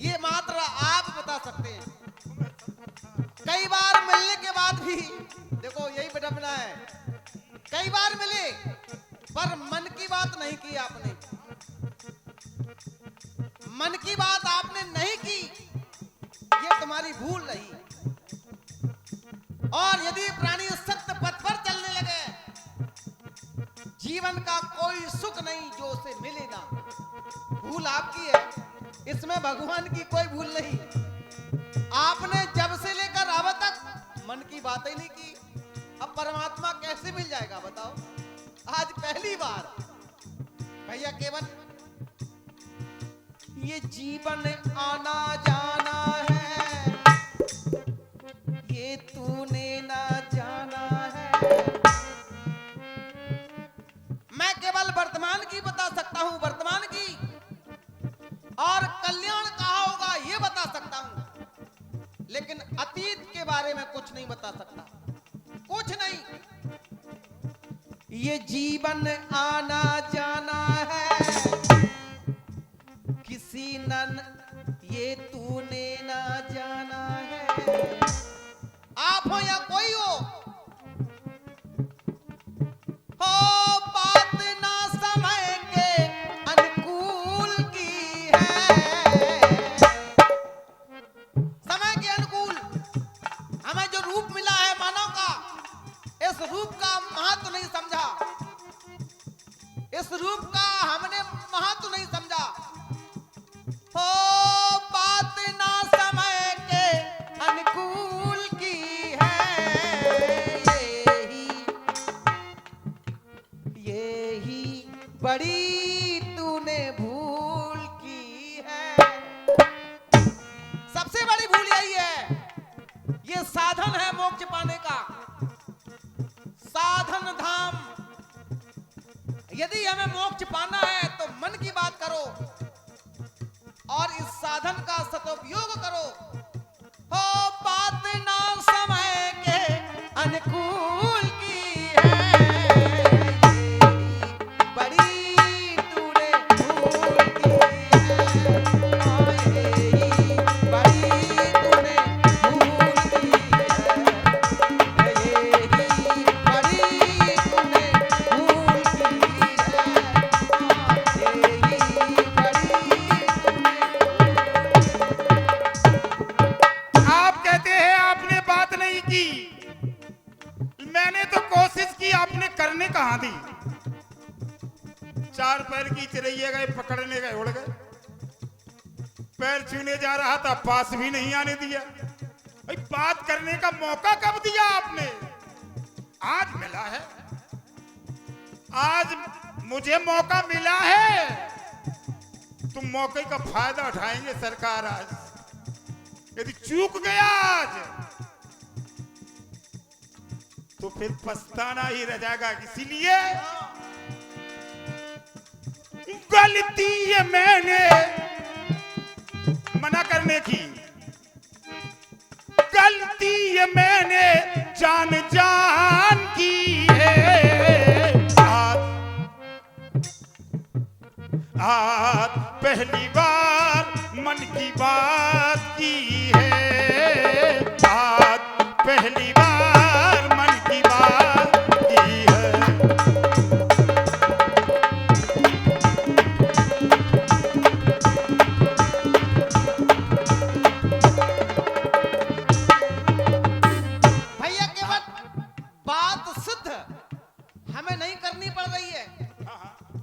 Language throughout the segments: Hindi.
ये मात्र आप बता सकते हैं। कई बार मिलने के बाद भी देखो यही विडंबना है, कई बार मिले पर मन की बात नहीं की आपने, मन की बात आपने नहीं की, ये तुम्हारी भूल रही। और यदि प्राणी सत्य पथ पर चलने लगे, जीवन का कोई सुख नहीं जो उसे मिले ना। भूल आपकी है, इसमें भगवान की कोई भूल नहीं। आपने जब से लेकर अब तक मन की बात ही नहीं की, अब परमात्मा कैसे मिल जाएगा बताओ। आज पहली बार भैया केवल ये जीवन आना जाना है, ये तूने ना जाना है। मैं केवल वर्तमान की बता सकता हूं, वर्तमान की, और कल्याण कहां होगा ये बता सकता हूं, लेकिन अतीत के बारे में कुछ नहीं बता सकता, कुछ नहीं। ये जीवन आना जाना है, किसी नन ये तूने ना जाना है। आप हो या कोई हो बात ना समय के अनुकूल की है। समय के अनुकूल हमें जो रूप मिला है मानव का, इस रूप का महत्व नहीं समझा, इस रूप का हमने महत्व नहीं समझा। बात ना समय के अनुकूल की है, यही बड़ी तूने भूल की है। सबसे बड़ी भूल यही है, ये साधन है मोक्ष पाने का, साधन धाम। यदि हमें मोक्ष पाना है तो मन की बात करो और इस साधन का सदुपयोग करो। हो बात ना समय के अनुकूल की है, बड़ी तूने भूल की है, बड़ी तूने भूल की है, बड़ी तूने भूल की आप कहते हैं आपने बात नहीं की, मैंने तो कोशिश की, आपने करने कहां दी। चार पैर की चिड़ैया गए पकड़ने गए, उड़ गए। पैर छूने जा रहा था, पास भी नहीं आने दिया। भाई बात करने का मौका कब दिया आपने? आज मिला है, आज मुझे मौका मिला है, तुम मौके का फायदा उठाएंगे सरकार। आज यदि चूक गया आज तो फिर पछताना ही रह जाएगा। इसीलिए गलती है मैंने मना करने की, गलती है मैंने जान जान की है। आज पहली बार मन की बात की है, आज पहली बार मन की बात की है। भैया केवल बात सिद्ध हमें नहीं करनी पड़ रही है,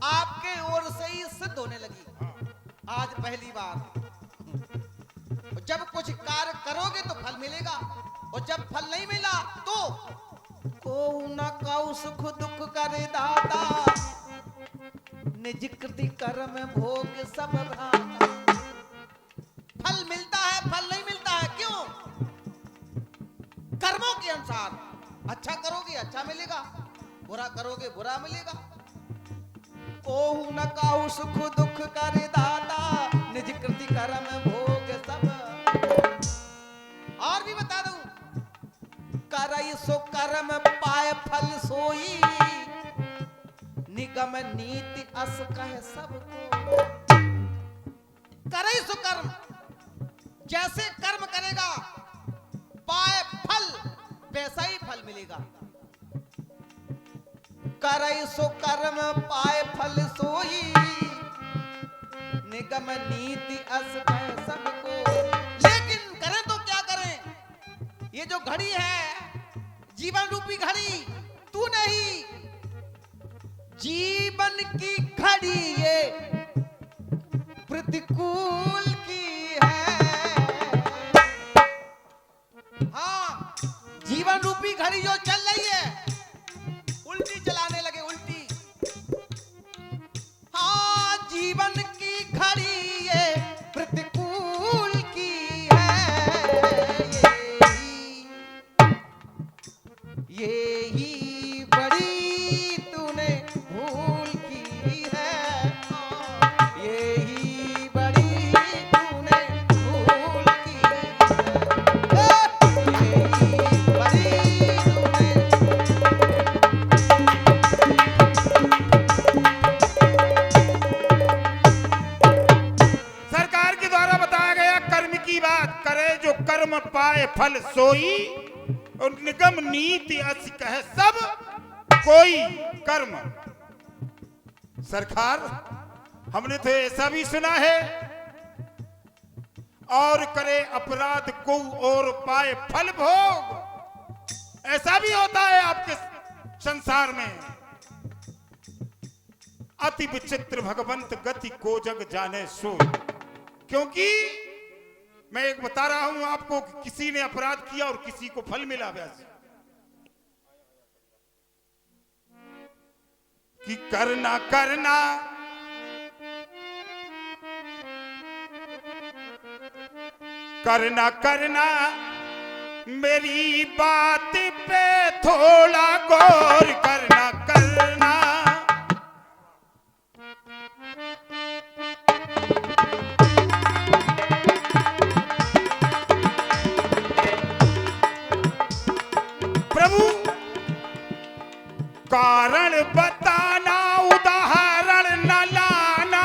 आपके ओर से ही सिद्ध होने लगी। आज पहली बार जब कुछ कार्य करोगे तो फल मिलेगा, और जब फल नहीं मिला तो को न कौ सुख दुख करे दाता, निज कृति कर्म भोग सब भ्राता। फल मिलता है, फल नहीं मिलता है, क्यों? कर्मों के अनुसार। अच्छा करोगे अच्छा मिलेगा, बुरा करोगे बुरा मिलेगा। कोहु न काहु सुख दुख करे दाता, निज कृति कर्म भोग सब। और भी बता दूं, करई सो कर्म पाए फल सोई, निगम नीति अस कहे सबको। करई सो कर्म, जैसे कर्म करेगा पाए फल वैसा ही फल मिलेगा। करे सो कर्म पाए फल सोई, निगम नीति अस है सबको। लेकिन करें तो क्या करें? ये जो घड़ी है जीवन रूपी घड़ी, तू नहीं, जीवन की घड़ी ये प्रतिकूल की है। हाँ, जीवन रूपी घड़ी जो चल रही है उल्टी चलाने लगे, उल्टी। हाँ, जीवन की घड़ी ये प्रतिकूल की है। यही बड़ी तूने भूल की है। यही बड़ी तूने भूल की है। यही बड़ी तूने। सरकार के द्वारा बताया गया कर्म की बात, करे जो कर्म पाए फल सोई, और निगम नीति अस कहे सब कोई कर्म। सरकार, हमने तो ऐसा भी सुना है, और करे अपराध को और पाए फल भोग। ऐसा भी होता है आपके संसार में। अति विचित्र भगवंत गति को जग जाने सो। क्योंकि मैं एक बता रहा हूं आपको कि किसी ने अपराध किया और किसी को फल मिला वैसे। कि करना करना करना करना मेरी बात पे थोड़ा गौर करना करना। प्रभु, कारण बताना, उदाहरण न लाना।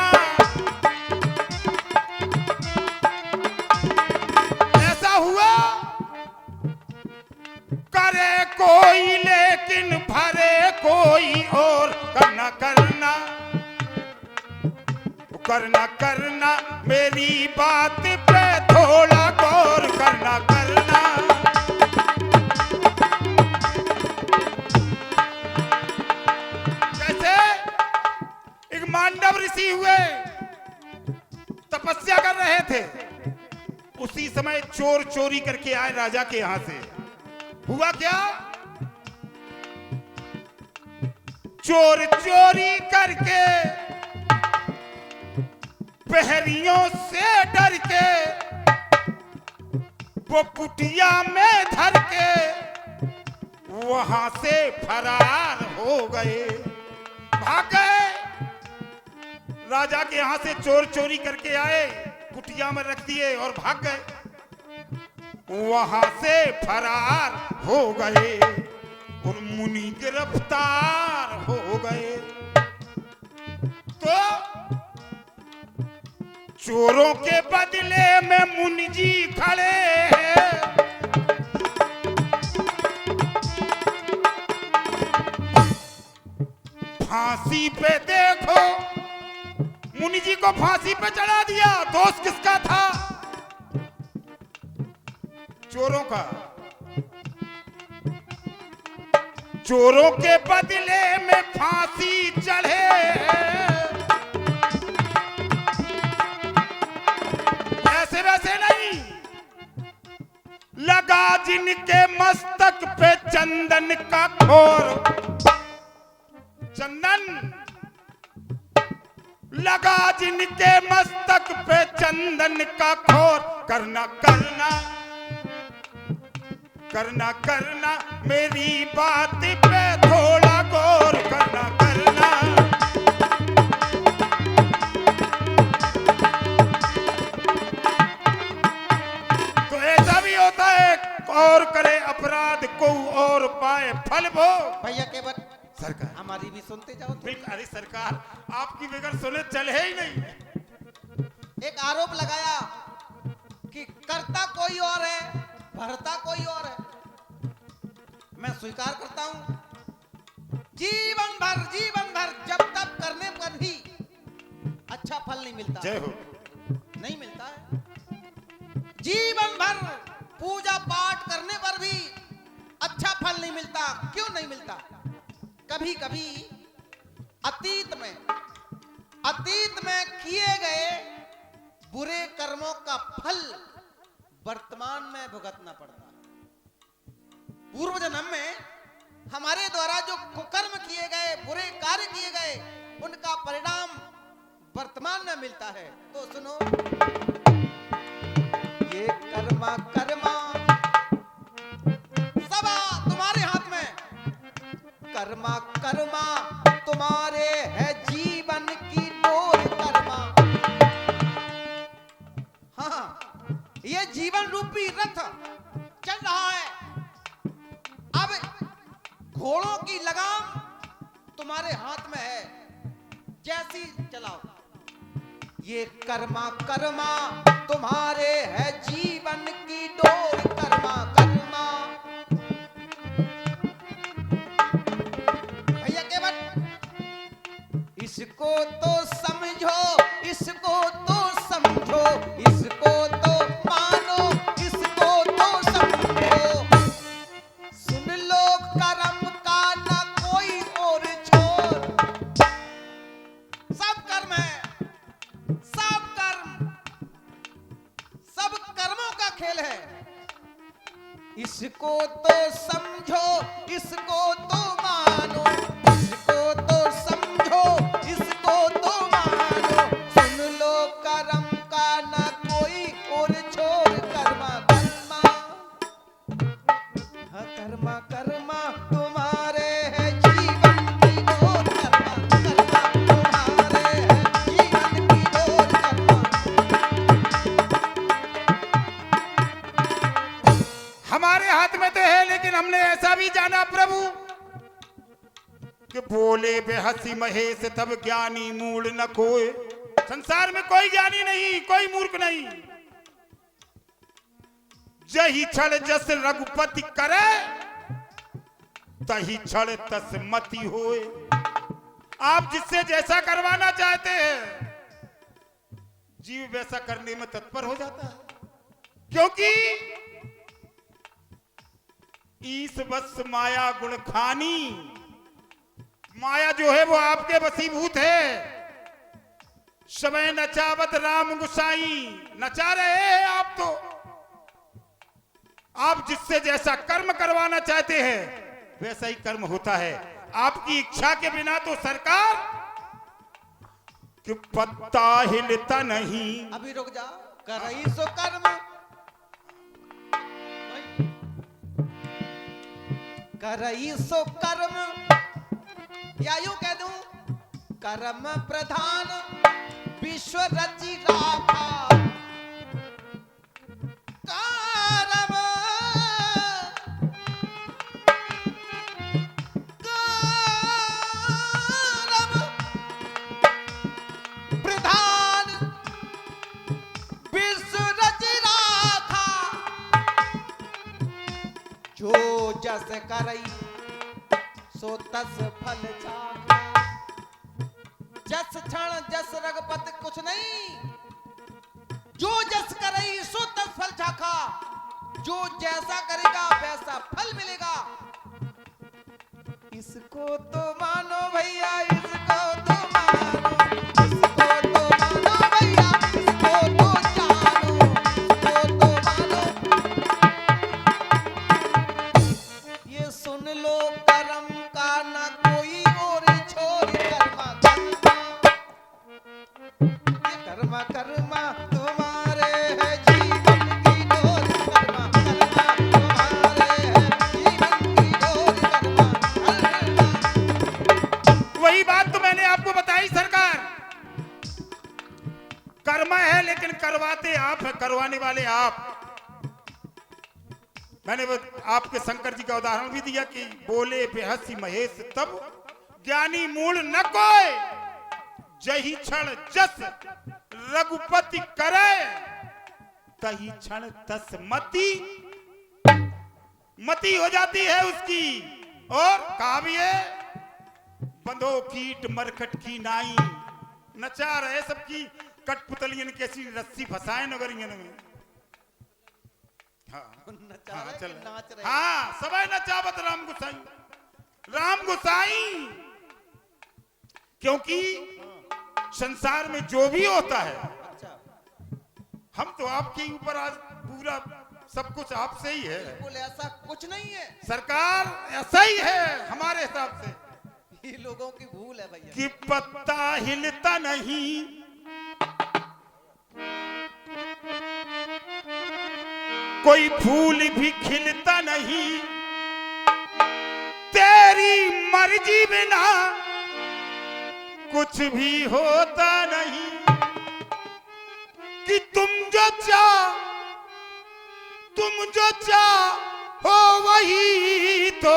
ऐसा हुआ करे कोई लेकिन भरे कोई और। करना करना करना करना मेरी बात पे थोड़ा गौर करना करना। मांडव ऋषि हुए, तपस्या कर रहे थे। उसी समय चोर चोरी करके आए राजा के यहां से। हुआ क्या? चोर चोरी करके पहरियों से डर के वो कुटिया में धर के वहां से फरार हो गए, भाग गए। राजा के यहां से चोर चोरी करके आए, कुटिया में रख दिए और भाग गए। वहां से फरार हो गए और मुनि गिरफ्तार हो गए। तो चोरों के बदले में मुनि जी खड़े हैं। फांसी पे देखो, मुनि जी को फांसी पे चढ़ा दिया। दोष किसका था? चोरों का। चोरों के बदले में फांसी चढ़े। ऐसे वैसे नहीं, लगा जिनके मस्तक पे चंदन का खोर। चंदन लगा जिनके मस्तक पे चंदन का खोर। करना करना करना करना मेरी बात पे थोड़ा गौर करना करना। तो ऐसा भी होता है, और करे अपराध को और पाए फल भोग। भैया केवल सरकार, हमारी भी सुनते जाओ तो। बिल्कुल। अरे सरकार, आपकी बगैर सुने चले ही नहीं। एक आरोप लगाया कि कर कोई और है, भरता कोई और है। मैं स्वीकार करता हूं, जीवन भर जब तक करने पर भी अच्छा फल नहीं मिलता। जय हो। नहीं मिलता है। जीवन भर पूजा पाठ करने पर भी अच्छा फल नहीं मिलता। क्यों नहीं मिलता? कभी कभी अतीत में किए गए बुरे कर्मों का फल वर्तमान में भुगतना पड़ता है। पूर्व जन्म में हमारे द्वारा जो कुकर्म किए गए, बुरे कार्य किए गए, उनका परिणाम वर्तमान में मिलता है। तो सुनो, ये कर्मा सब तुम्हारे हाथ में। कर्मा तुम्हारे है जीवन की डोर। कर्मा, हाँ, ये जीवन रूपी रथ चल रहा है। अब घोड़ों की लगाम तुम्हारे हाथ में है, जैसी चलाओ। ये कर्मा तुम्हारे है जीवन की डोर। कर्मा भैया केवट, इसको तो समझो, इसको तो समझो, इसको तो मानो, इसको तो समझो। सुन लो कर्म का ना कोई और छोर। सब कर्म है, सब कर्मों का खेल है। इसको तो समझो, इसको तो मानो, इसको तो समझो, इसको तो मानो। सुन लो कर्म का ना कोई और छोर। कर्मा तुम्हारे है जीवन की डोर। कर्मा तुम्हारे है जीवन की डोर। हमारे हाथ में तो है, लेकिन हमने ऐसा भी जाना प्रभु कि बोले बेहसी महेश तब ज्ञानी मूल न कोय। संसार में कोई ज्ञानी नहीं, कोई मूर्ख नहीं। जही छड़ जस रघुपति करे, तही छड़ तस मति होए। आप जिससे जैसा करवाना चाहते हैं, जीव वैसा करने में तत्पर हो जाता है। क्योंकि ईस बस माया गुण खानी, माया जो है वो आपके वसीभूत है। समय नचावत राम गुसाई, नचा रहे हैं आप। तो आप जिससे जैसा कर्म करवाना चाहते हैं, वैसा ही कर्म होता है। आपकी इच्छा के बिना तो सरकार कि पत्ता हिलता नहीं। अभी रुक जा। करई सो कर्म, करई सो कर्म, या यूं कह दूं, कर्म प्रधान विश्व रचि राखा। कर्म प्रधान विश्व रचि राखा। जो जस करई सो तस फल चाखा। जस क्षण जस रघुपति कुछ नहीं, जो जस करई सो तस फल चाखा। जो जैसा करेगा वैसा फल मिलेगा। इसको तो मानो भैया, इसको तो मानो, इसको तो मानो भैया, इसको तो जानो, इसको तो मानो। ये सुन लो कर्म का ना कोई और छोर। कर्मा तुम्हारे है जीवन की डोर। कर्मा तुम्हारे है जीवन की डोर। वही बात तो मैंने आपको बताई सरकार। कर्म है, लेकिन करवाते आप है, करवाने वाले आप। मैंने आपके शंकर जी का उदाहरण भी दिया कि बोले बेहसी महेश तब ज्ञानी मूल न कोय। जही क्षण जस रघुपति करे, तही क्षण तस मति मति हो जाती है उसकी। और कहा भी है, बंधो कीट मरकट की नाई, नचा रहे सबकी कठपुतलियन कैसी रस्सी फंसाए नगरियन में। हाँ नचा हाँ रहे चल कि नाच रहे? हाँ सबे नचावत राम गोसाई, राम गोसाई। क्योंकि संसार में जो भी होता है, अच्छा, हम तो आपके ऊपर आज पूरा सब कुछ आपसे ही है। बिल्कुल ऐसा कुछ नहीं है। सरकार ऐसा ही है हमारे हिसाब से ये लोगों की भूल है भैया। कि पत्ता हिलता नहीं, कोई फूल भी खिलता नहीं, तेरी मर्जी बिना कुछ भी होता नहीं। कि तुम जो चाहो वही तो